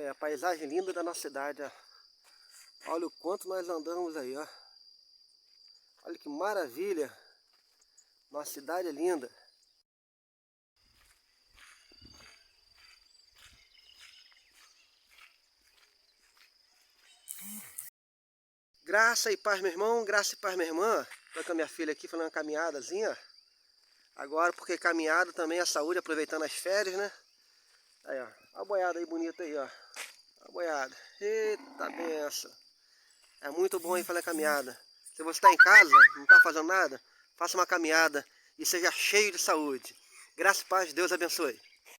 Olha a paisagem linda da nossa cidade, ó. Olha o quanto nós andamos aí, ó. Olha que maravilha. Nossa cidade é linda. Graça e paz, meu irmão. Graça e paz, minha irmã. Estou com a minha filha aqui fazendo uma caminhadazinha, ó. Agora, porque caminhada também é saúde, aproveitando as férias, né? Aí, ó. Olha a boiada aí bonita aí, ó. Olha a boiada. Eita benção. É muito bom aí fazer caminhada. Se você está em casa, não está fazendo nada, faça uma caminhada e seja cheio de saúde. Graça e paz, Deus abençoe.